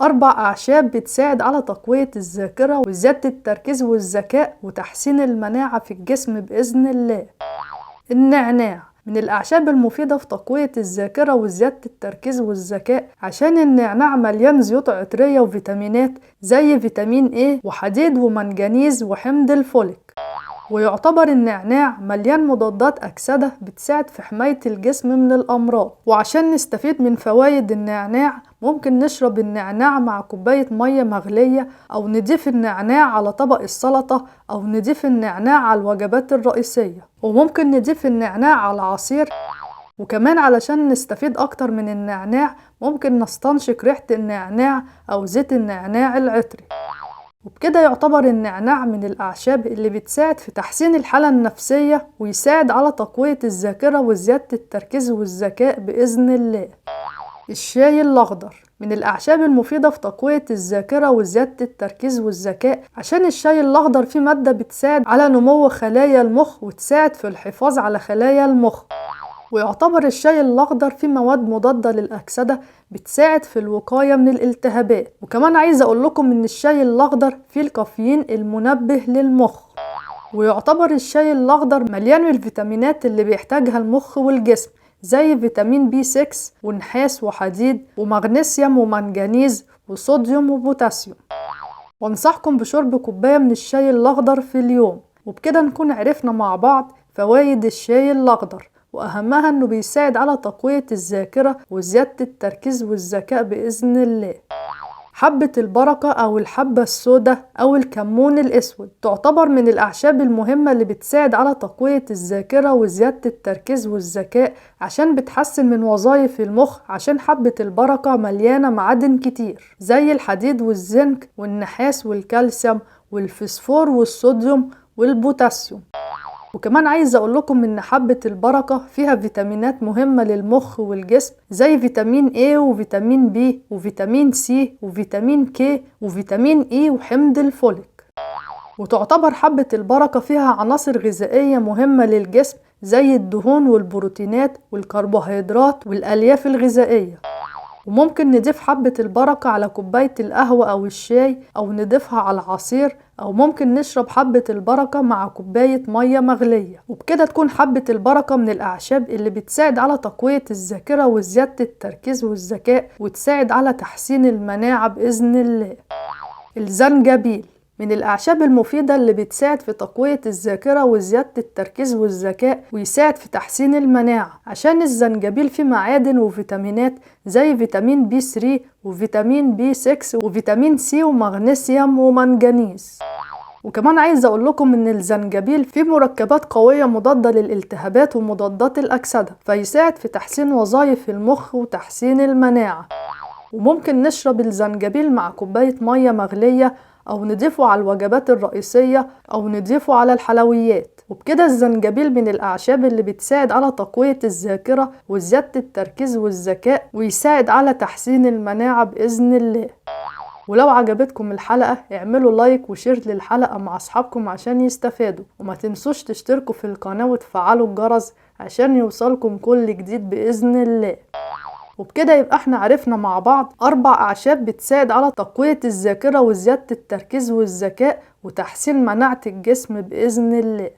4 أعشاب بتساعد على تقوية الذاكرة وزيادة التركيز والذكاء وتحسين المناعة في الجسم بإذن الله. النعناع من الأعشاب المفيدة في تقوية الذاكرة وزيادة التركيز والذكاء، عشان النعناع مليان زيوت عطرية وفيتامينات زي فيتامين A وحديد ومنجنيز وحمض الفوليك. ويعتبر النعناع مليان مضادات أكسدة بتساعد في حماية الجسم من الأمراض. وعشان نستفيد من فوائد النعناع ممكن نشرب النعناع مع كوباية مية مغلية، أو نضيف النعناع على طبق السلطة، أو نضيف النعناع على الوجبات الرئيسية، وممكن نضيف النعناع على عصير. وكمان علشان نستفيد أكتر من النعناع ممكن نستنشق ريحة النعناع أو زيت النعناع العطري. وبكده يعتبر النعناع من الأعشاب اللي بتساعد في تحسين الحالة النفسية ويساعد على تقوية الذاكرة وزيادة التركيز والذكاء بإذن الله. الشاي الأخضر من الأعشاب المفيدة في تقوية الذاكرة وزيادة التركيز والذكاء، عشان الشاي الأخضر فيه مادة بتساعد على نمو خلايا المخ وتساعد في الحفاظ على خلايا المخ. ويعتبر الشاي الأخضر فيه مواد مضادة للأكسدة بتساعد في الوقاية من الالتهابات. وكمان عايزة أقول لكم إن الشاي الأخضر فيه الكافيين المنبه للمخ. ويعتبر الشاي الأخضر مليان من الفيتامينات اللي بيحتاجها المخ والجسم زي فيتامين B6 ونحاس وحديد ومغنيسيوم ومنجنيز وصوديوم وبوتاسيوم. وانصحكم بشرب كوباية من الشاي الأخضر في اليوم. وبكده نكون عرفنا مع بعض فوائد الشاي الأخضر، وأهمها أنه بيساعد على تقوية الذاكرة وزيادة التركيز والذكاء بإذن الله. حبة البركة أو الحبة السوداء أو الكمون الأسود تعتبر من الأعشاب المهمة اللي بتساعد على تقوية الذاكرة وزيادة التركيز والذكاء، عشان بتحسن من وظائف المخ. عشان حبة البركة مليانة معادن كتير زي الحديد والزنك والنحاس والكالسيوم والفسفور والصوديوم والبوتاسيوم. وكمان عايزة أقول لكم إن حبة البركة فيها فيتامينات مهمة للمخ والجسم زي فيتامين A وفيتامين B وفيتامين C وفيتامين K وفيتامين E وحمض الفوليك. وتعتبر حبة البركة فيها عناصر غذائية مهمة للجسم زي الدهون والبروتينات والكربوهيدرات والألياف الغذائية. وممكن نضيف حبة البركة على كوباية القهوة أو الشاي، أو نضيفها على العصير، أو ممكن نشرب حبة البركة مع كوباية مية مغلية. وبكده تكون حبة البركة من الأعشاب اللي بتساعد على تقوية الذاكرة وزيادة التركيز والذكاء وتساعد على تحسين المناعة بإذن الله. الزنجبيل من الأعشاب المفيدة اللي بتساعد في تقوية الذاكرة وزيادة التركيز والذكاء ويساعد في تحسين المناعة، عشان الزنجبيل فيه معادن وفيتامينات زي فيتامين B3 وفيتامين B6 وفيتامين C ومغنيسيوم ومنجنيز. وكمان عايزة أقول لكم إن الزنجبيل فيه مركبات قوية مضادة للالتهابات ومضادات الأكسدة، فيساعد في تحسين وظائف المخ وتحسين المناعة. وممكن نشرب الزنجبيل مع كوباية مية مغلية، أو نضيفه على الوجبات الرئيسية، أو نضيفه على الحلويات. وبكده الزنجبيل من الأعشاب اللي بتساعد على تقوية الذاكرة وزيادة التركيز والذكاء ويساعد على تحسين المناعة بإذن الله. ولو عجبتكم الحلقة اعملوا لايك وشير للحلقة مع أصحابكم عشان يستفادوا، وما تنسوش تشتركوا في القناة وتفعلوا الجرس عشان يوصلكم كل جديد بإذن الله. وبكده يبقى احنا عرفنا مع بعض 4 أعشاب بتساعد على تقوية الذاكرة وزيادة التركيز والذكاء وتحسين مناعة الجسم بإذن الله.